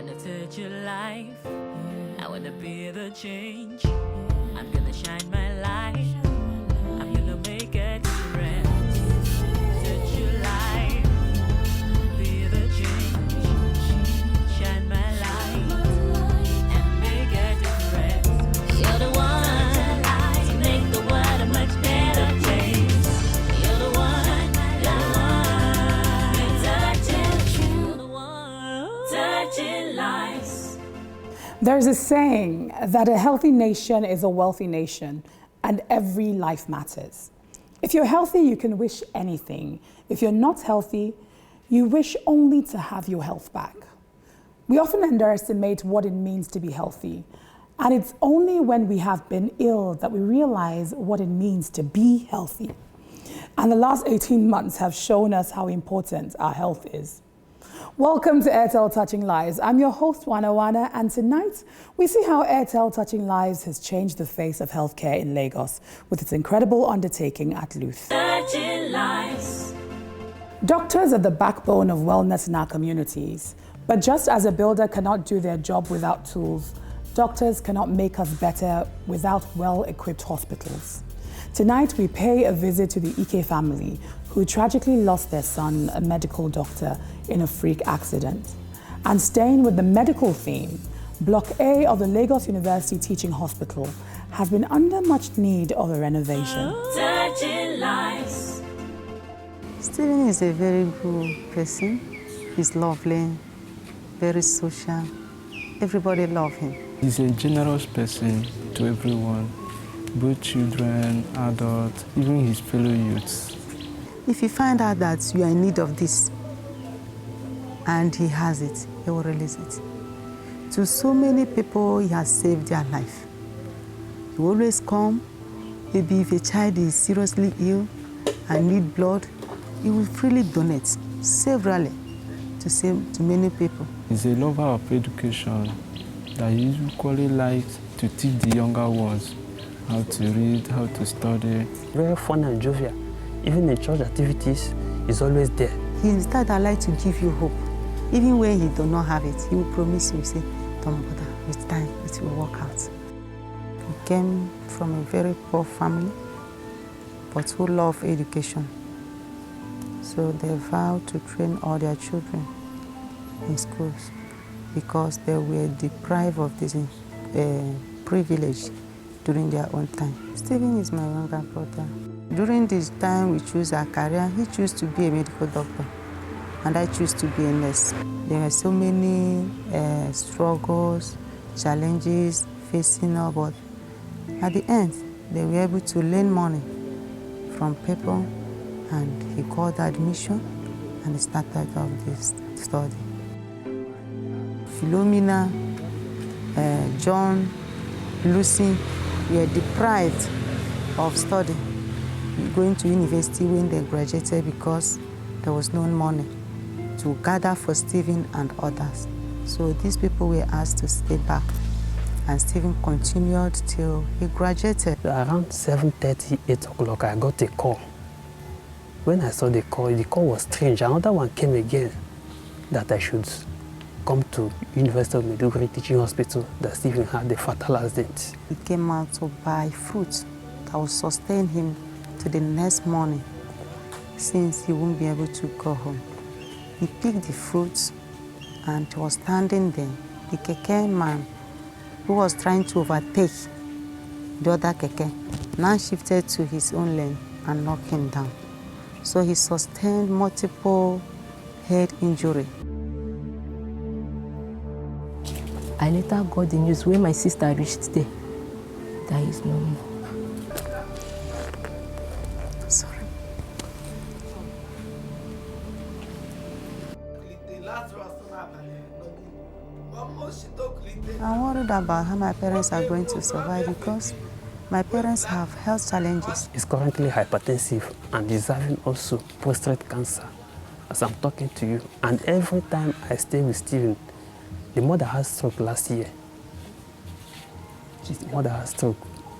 wanna touch your life. I wanna be the change. I'm gonna shine my light. I'm gonna make a difference. Touch your life. Be the change. Shine my light. And make a difference. You're the one to make the world a much better place. You're the one. You're the one. Touching lives. There's a saying that a healthy nation is a wealthy nation, and every life matters. If you're healthy, you can wish anything. If you're not healthy, you wish only to have your health back. We often underestimate what it means to be healthy, and it's only when we have been ill that we realize what it means to be healthy. And the last 18 months have shown us how important our health is. Welcome to Airtel Touching Lives. I'm your host, Wana, and tonight we see how Airtel Touching Lives has changed the face of healthcare in Lagos with its incredible undertaking at Luth. Touching lives. Doctors are the backbone of wellness in our communities, but just as a builder cannot do their job without tools, doctors cannot make us better without well-equipped hospitals. Tonight we pay a visit to the Ike family, who tragically lost their son, a medical doctor, in a freak accident. And staying with the medical theme, Block A of the Lagos University Teaching Hospital has been under much need of a renovation. Touching lives. Stephen is a very good person. He's lovely, very social. Everybody loves him. He's a generous person to everyone, both children, adults, even his fellow youths. If you find out that you are in need of this and he has it, he will release it. To so many people, he has saved their life. He will always come. Maybe if a child is seriously ill and need blood, he will freely donate severally to many people. He's a lover of education that he usually likes to teach the younger ones how to read, how to study. Very fun and jovial. Even in church activities, he's always there. He's that I like to give you hope. Even when he does not have it, he will promise you, say, don't bother, with time it will work out. He came from a very poor family, but who love education. So they vowed to train all their children in schools because they were deprived of this privilege during their own time. Stephen is my younger brother. During this time we choose our career, he chose to be a medical doctor and I choose to be a nurse. There were so many struggles, challenges facing us, but at the end they were able to lend money from people and he got admission and he started off this study. Philomena, John, Lucy were deprived of study, going to university when they graduated because there was no money to gather for Stephen and others. So these people were asked to stay back and Stephen continued till he graduated. Around 7:30, 8 o'clock, I got a call. When I saw the call was strange. Another one came again that I should come to University of Maiduguri Teaching Hospital that Stephen had a fatal accident. He came out to buy fruit that will sustain him to the next morning since he won't be able to go home. He picked the fruits and was standing there. The keke man who was trying to overtake the other keke now shifted to his own lane and knocked him down. So he sustained multiple head injury. I later got the news when my sister reached there that he's no more. Sorry. I'm worried about how my parents are going to survive because my parents have health challenges. He's currently hypertensive and is having also prostate cancer as I'm talking to you. And every time I stay with Stephen, the mother had stroke last year. His mother had stroke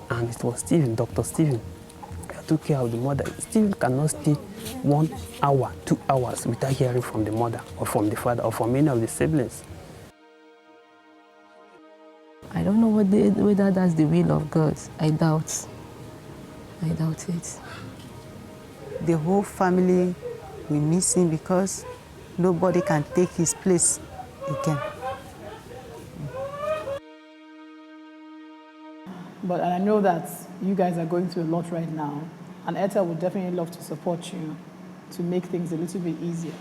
and it was Stephen, Dr. Stephen, that took care of the mother. Stephen cannot stay 1 hour, 2 hours without hearing from the mother or from the father or from any of the siblings. I don't know whether that's the will of God. I doubt. I doubt it. The whole family will miss him because nobody can take his place again. But I know that you guys are going through a lot right now, and Airtel would definitely love to support you to make things a little bit easier.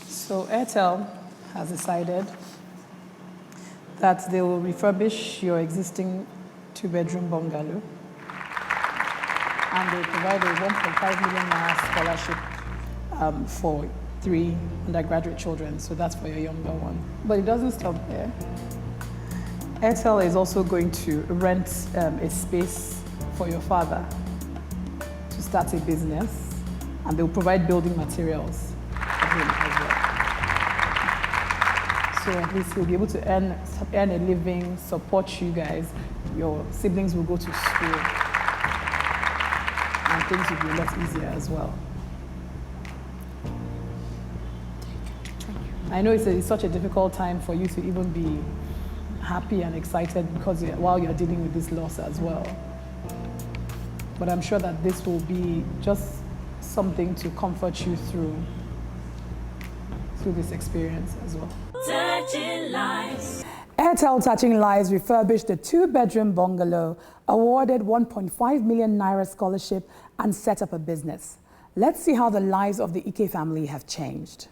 So Airtel has decided that they will refurbish your existing 2-bedroom bungalow, and they provide a 1.5 million naira scholarship for 3 undergraduate children. So that's for your younger one. But it doesn't stop there. Airtel is also going to rent a space for your father to start a business, and they'll provide building materials for him as well. So at least he'll be able to earn a living, support you guys. Your siblings will go to school, and things will be a lot easier as well. I know it's such a difficult time for you to even be happy and excited because while you're dealing with this loss as well. But I'm sure that this will be just something to comfort you through this experience as well. Touching lives. Airtel Touching Lives refurbished the 2-bedroom bungalow, awarded 1.5 million naira scholarship, and set up a business. Let's see how the lives of the Ike family have changed.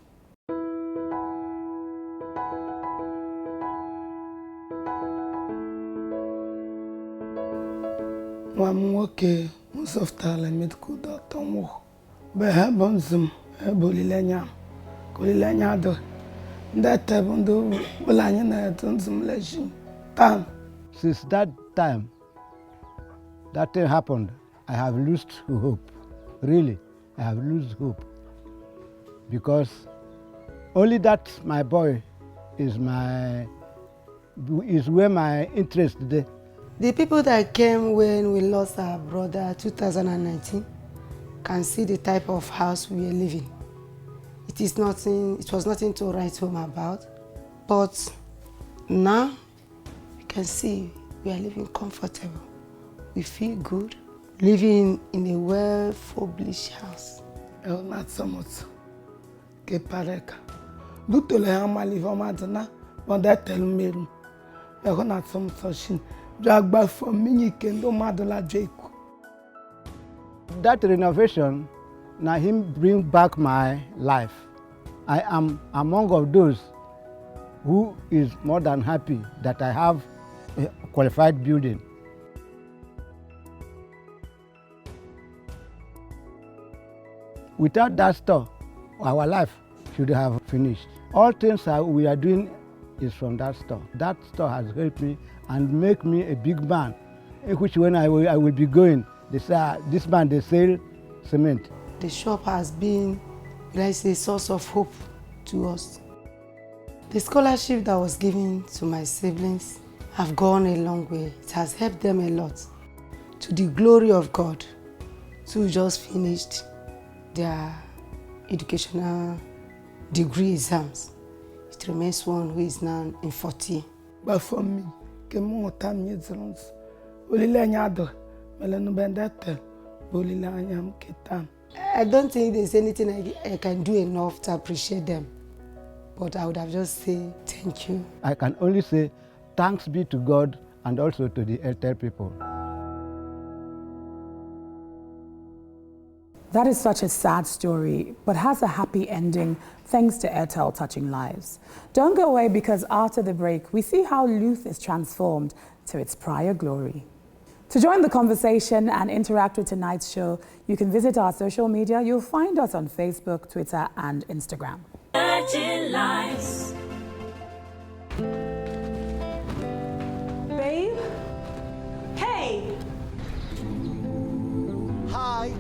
Wamuke musoftala medical doctor mo be habonzum bolilanya kolilanya do ndata bondo bolanya na tonzum leji tan. Since that time that thing happened, I have lost hope. Really, I have lost hope because only that my boy is where my interest today. The people that came when we lost our brother 2019 can see the type of house we are living. It was nothing to write home about, but now we can see we are living comfortable. We feel good, living in a well-furbished house. Not so much. Que pareka. Duto le hama live madana, but that tell me, we're not some such. That renovation, now him bring back my life. I am among of those who is more than happy that I have a qualified building. Without that store, our life should have finished. All things we are doing is from that store. That store has helped me and make me a big man, in which when I will be going, they say, this man, they sell cement. The shop has been, a source of hope to us. The scholarship that was given to my siblings have gone a long way. It has helped them a lot. To the glory of God, who just finished their educational degree exams. It remains one who is now in 40. But for me, I don't think there's anything I can do enough to appreciate them. But I would have just said thank you. I can only say thanks be to God and also to the Airtel people. That is such a sad story, but has a happy ending thanks to Airtel Touching Lives. Don't go away, because after the break, we see how Luth is transformed to its prior glory. To join the conversation and interact with tonight's show, you can visit our social media. You'll find us on Facebook, Twitter, and Instagram. Touching lives. Babe? Hey! Hi.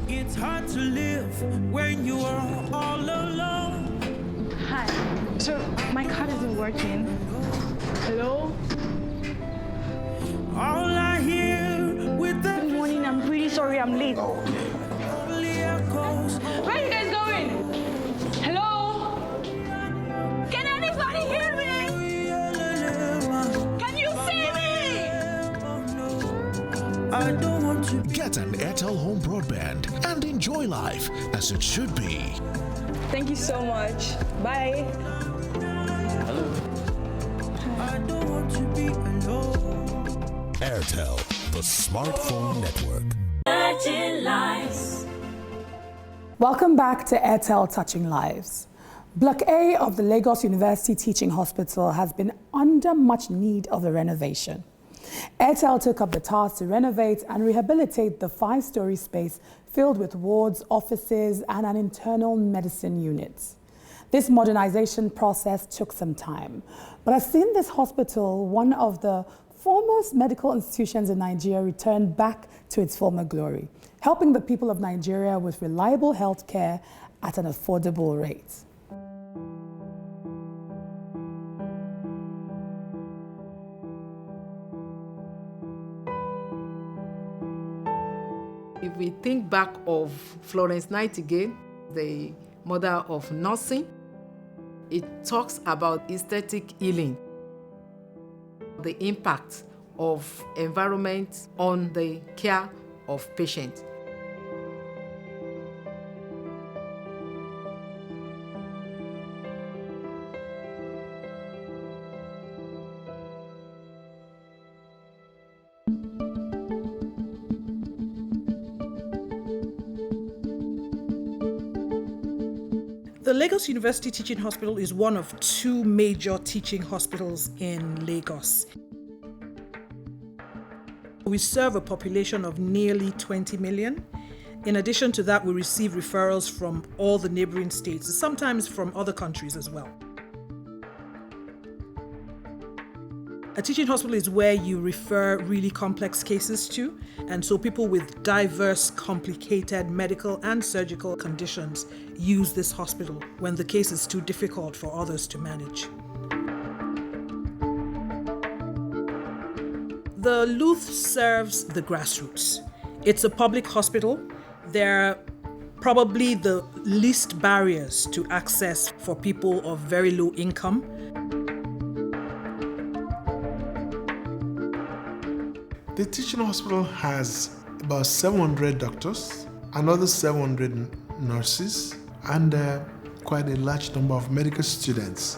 It's hard to live when you are all alone. Hi. So my card isn't working. Hello? All I hear with the Good morning. I'm really sorry I'm late. only echo walls. Where are you guys going? Hello? Can anybody hear me? Can you see me? I don't want to Get an Airtel home broadband and enjoy life as it should be. Thank you so much. Bye. I don't want to be alone. Airtel, the smartphone network. Touching lives. Welcome back to Airtel Touching Lives. Block A of the Lagos University Teaching Hospital has been under much need of a renovation. Airtel took up the task to renovate and rehabilitate the 5-story space filled with wards, offices, and an internal medicine unit. This modernization process took some time, but has seen this hospital, one of the foremost medical institutions in Nigeria, return back to its former glory, helping the people of Nigeria with reliable health care at an affordable rate. If we think back of Florence Nightingale, the mother of nursing, it talks about aesthetic healing, the impact of environment on the care of patients. The Lagos University Teaching Hospital is one of 2 major teaching hospitals in Lagos. We serve a population of nearly 20 million. In addition to that, we receive referrals from all the neighboring states, sometimes from other countries as well. A teaching hospital is where you refer really complex cases to, and so people with diverse, complicated medical and surgical conditions use this hospital when the case is too difficult for others to manage. The LUTH serves the grassroots. It's a public hospital. There are probably the least barriers to access for people of very low income. The teaching hospital has about 700 doctors, another 700 nurses, and quite a large number of medical students.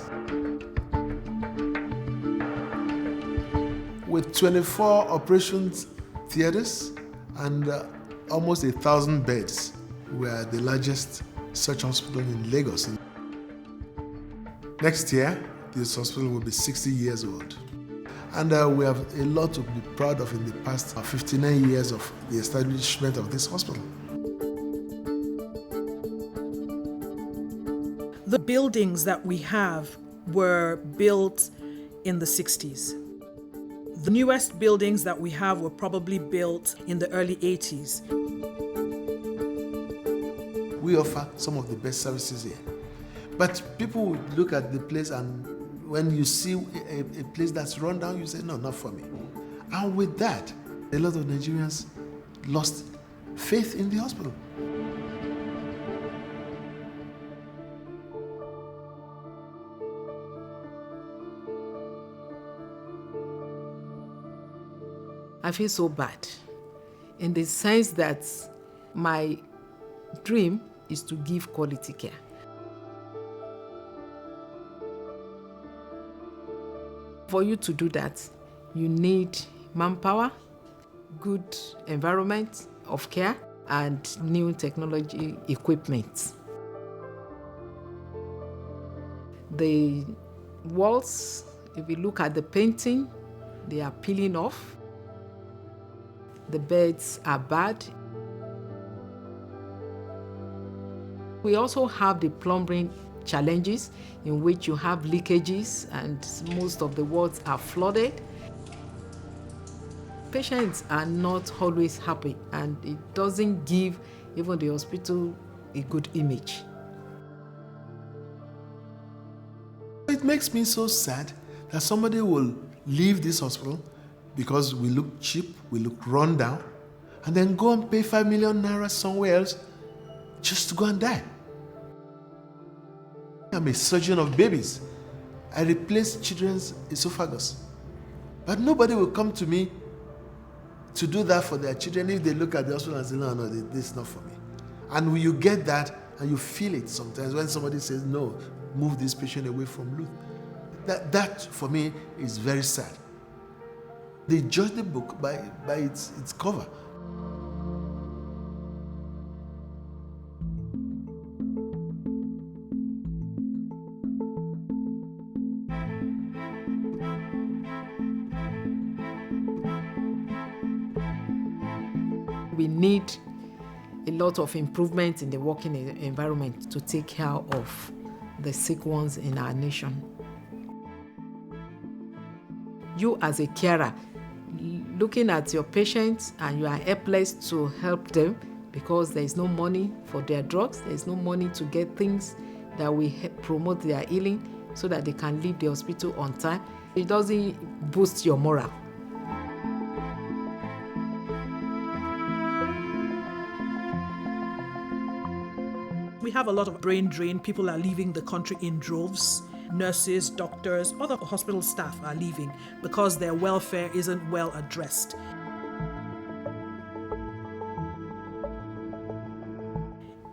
With 24 operations theaters and almost 1,000 beds, we are the largest such hospital in Lagos. Next year, this hospital will be 60 years old. And we have a lot to be proud of in the past 59 years of the establishment of this hospital. The buildings that we have were built in the 60s. The newest buildings that we have were probably built in the early 80s. We offer some of the best services here. But people would look at the place, and when you see a place that's run down, you say, no, not for me. And with that, a lot of Nigerians lost faith in the hospital. I feel so bad in the sense that my dream is to give quality care. For you to do that, you need manpower, good environment of care, and new technology equipment. The walls, if you look at the painting, they are peeling off. The beds are bad. We also have the plumbing challenges in which you have leakages and most of the wards are flooded. Patients are not always happy, and it doesn't give even the hospital a good image. It makes me so sad that somebody will leave this hospital because we look cheap, we look run down, and then go and pay 5 million naira somewhere else just to go and die. I'm a surgeon of babies. I replace children's esophagus. But nobody will come to me to do that for their children if they look at the hospital and say, no, this is not for me. And when you get that, and you feel it sometimes when somebody says, no, move this patient away from Luth. That for me is very sad. They judge the book by its cover. We need a lot of improvement in the working environment to take care of the sick ones in our nation. You as a carer, looking at your patients and you are helpless to help them because there is no money for their drugs, there is no money to get things that will promote their healing so that they can leave the hospital on time. It doesn't boost your morale. We have a lot of brain drain. People are leaving the country in droves. Nurses, doctors, other hospital staff are leaving because their welfare isn't well addressed.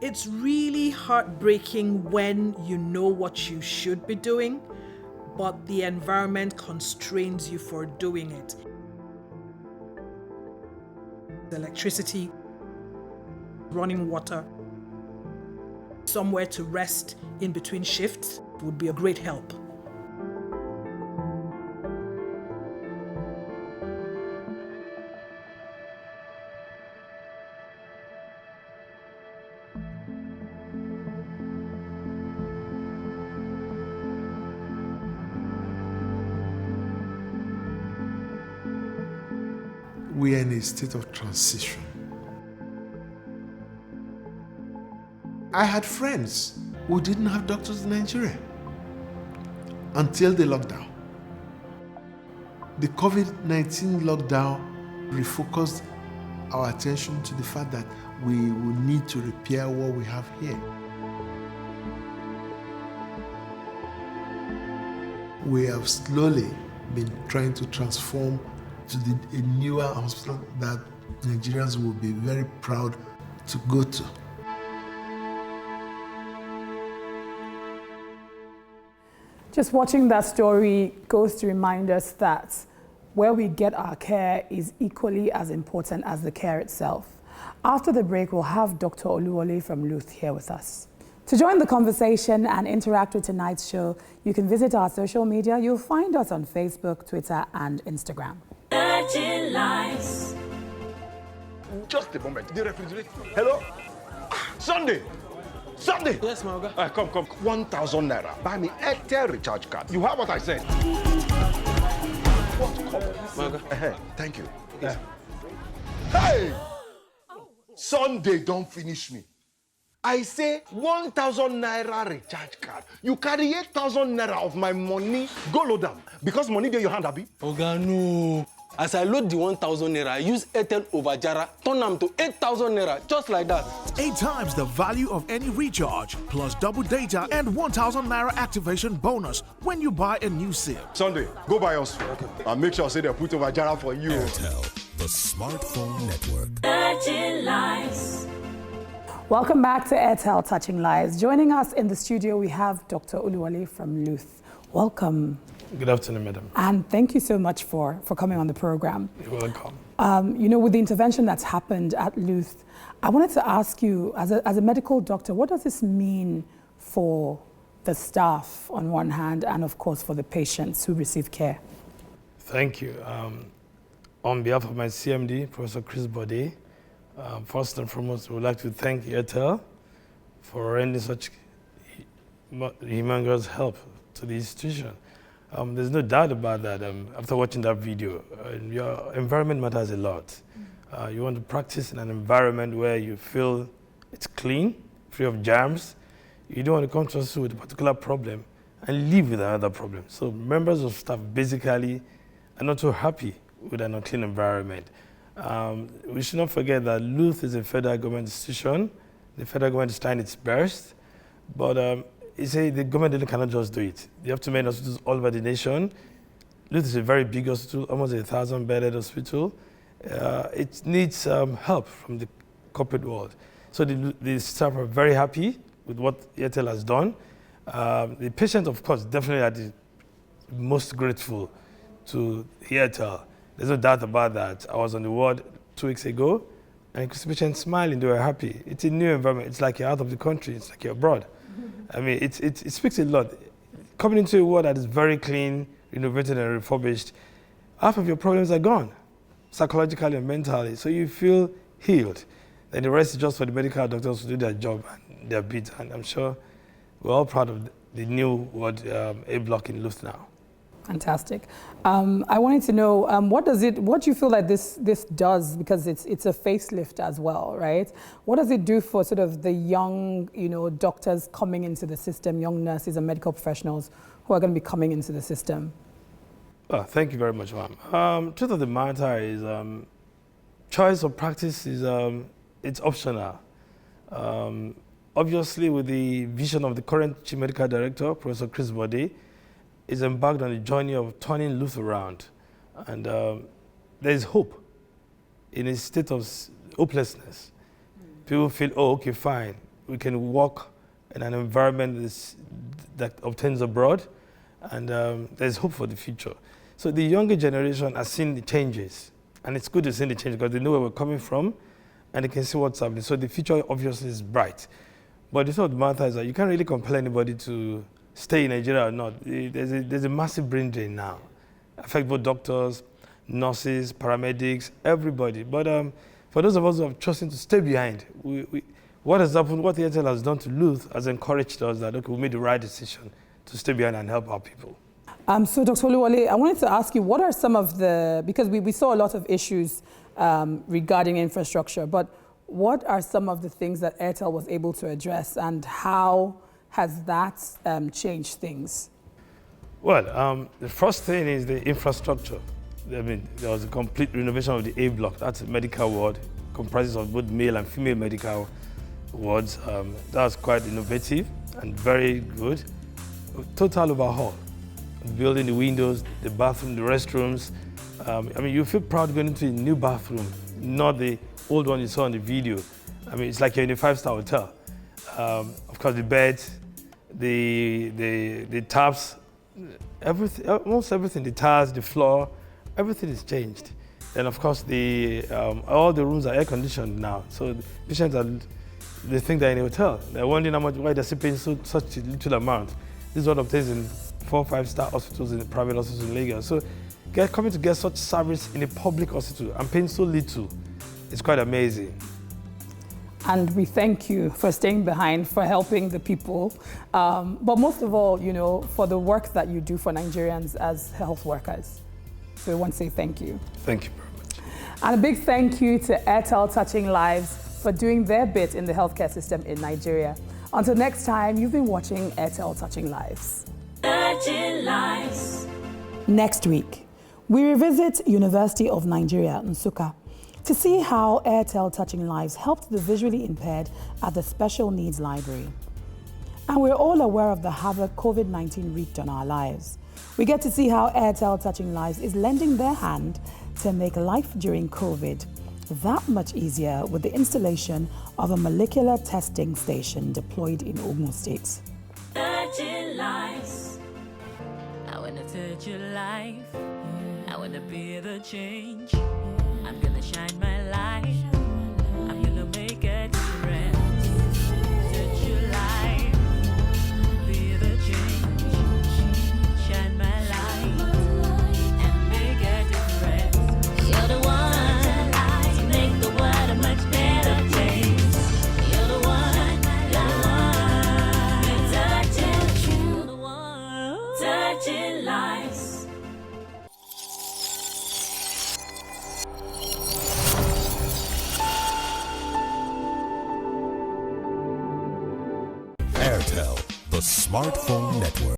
It's really heartbreaking when you know what you should be doing, but the environment constrains you for doing it. Electricity, running water, somewhere to rest in between shifts would be a great help. We are in a state of transition. I had friends who didn't have doctors in Nigeria until the lockdown. The COVID-19 lockdown refocused our attention to the fact that we will need to repair what we have here. We have slowly been trying to transform to a newer hospital that Nigerians will be very proud to go to. Just watching that story goes to remind us that where we get our care is equally as important as the care itself. After the break, we'll have Dr. Oluwole from Luth here with us. To join the conversation and interact with tonight's show, you can visit our social media. You'll find us on Facebook, Twitter, and Instagram. Just a moment. The refrigerator. Hello? Sunday! Sunday! Yes, my guy. Come. 1,000 naira. Buy me Airtel recharge card. You have what I said. What? My guy. Thank you. Hey! Sunday don't finish me. I say 1,000 naira recharge card. You carry 8,000 naira of my money. Go load them. Because money there your hand, Abi. Oga, no. As I load the 1,000 naira, I use Airtel over Jara, turn them to 8,000 naira, just like that. 8 times the value of any recharge, plus double data and 1,000 naira activation bonus when you buy a new SIM. Sunday, go buy us. Okay. And make sure say they put over Jara for you. Airtel, the smartphone network. Touching lives. Welcome back to Airtel Touching Lives. Joining us in the studio, we have Dr. Oluwole from Luth. Welcome. Good afternoon, madam. And thank you so much for coming on the program. You're welcome. With the intervention that's happened at Luth, I wanted to ask you, as a medical doctor, what does this mean for the staff on one hand and, of course, for the patients who receive care? Thank you. On behalf of my CMD, Professor Chris Bode, first and foremost, we would like to thank Airtel for rendering such humongous help to the institution. There's no doubt about that. After watching that video, your environment matters a lot. You want to practice in an environment where you feel it's clean, free of germs. You don't want to come to us with a particular problem and live with another problem. So members of staff basically are not so happy with an unclean environment. We should not forget that Luth is a federal government institution The federal government is trying its best, but you say the government cannot just do it. You have too many hospitals all over the nation. Luth is a very big hospital, almost 1,000-bedded hospital. It needs help from the corporate world. So the staff are very happy with what Airtel has done. The patients, of course, definitely are the most grateful to Airtel. There's no doubt about that. I was on the ward 2 weeks ago, and you could see patients smiling, they were happy. It's a new environment. It's like you're out of the country. It's like you're abroad. I mean, it speaks a lot. Coming into a ward that is very clean, renovated and refurbished, half of your problems are gone, psychologically and mentally. So you feel healed. Then the rest is just for the medical doctors to do their job and their bit. And I'm sure we're all proud of the new ward A block in Luth now. Fantastic. I wanted to know, what do you feel like this does, because it's a facelift as well, right? What does it do for sort of the young, doctors coming into the system, young nurses and medical professionals who are going to be coming into the system? Oh, thank you very much, ma'am. Truth of the matter is, choice of practice is it's optional. Obviously, with the vision of the current Chief Medical Director, Professor Chris Bode, is embarked on a journey of turning Luth around. And there is hope in a state of hopelessness. People feel, oh, okay, fine. We can work in an environment that obtains abroad, and there's hope for the future. So the younger generation has seen the changes, and it's good to see the change because they know where we're coming from, and they can see what's happening. So the future obviously is bright. But the truth of the matter is that you can't really compel anybody to stay in Nigeria or not. There's a massive brain drain now. Affect both doctors, nurses, paramedics, everybody. But for those of us who have chosen to stay behind, what has happened, what Airtel has done to Luth has encouraged us that, okay, we made the right decision to stay behind and help our people. So Dr. Oluwole, I wanted to ask you, what are some of the, because we saw a lot of issues regarding infrastructure, but what are some of the things that Airtel was able to address, and how has that changed things? Well, the first thing is the infrastructure. I mean, there was a complete renovation of the A block. That's a medical ward, comprises of both male and female medical wards. That was quite innovative and very good. Total overhaul. Building the windows, the bathroom, the restrooms. I mean, you feel proud going into a new bathroom, not the old one you saw on the video. I mean, it's like you're in a 5-star hotel. Of course, the beds, the taps, everything, almost everything, the tiles, the floor, everything is changed. And of course, all the rooms are air conditioned now. So the patients they think they're in a hotel. They're wondering why they're paying such a little amount. This is what obtains in 4- or 5-star hospitals, in private hospitals in Lagos. So coming to get such service in a public hospital and paying so little, it's quite amazing. And we thank you for staying behind, for helping the people, but most of all, for the work that you do for Nigerians as health workers. So we want to say thank you. Thank you very much. And a big thank you to Airtel Touching Lives for doing their bit in the healthcare system in Nigeria. Until next time, you've been watching Airtel Touching Lives. Touching Lives. Next week, we revisit University of Nigeria, Nsukka, to see how Airtel Touching Lives helped the visually impaired at the Special Needs Library. And we're all aware of the havoc COVID-19 wreaked on our lives. We get to see how Airtel Touching Lives is lending their hand to make life during COVID that much easier with the installation of a molecular testing station deployed in Ogun State. Touching lives. I wanna touch your life. I wanna be the change. I'm gonna shine my light. I'm gonna make a difference. Touch your life. Be the change. Shine my light and make a difference. You're the one to make the world a much better place. You're the one. You're the one. Touching lives. Airtel, the smartphone network.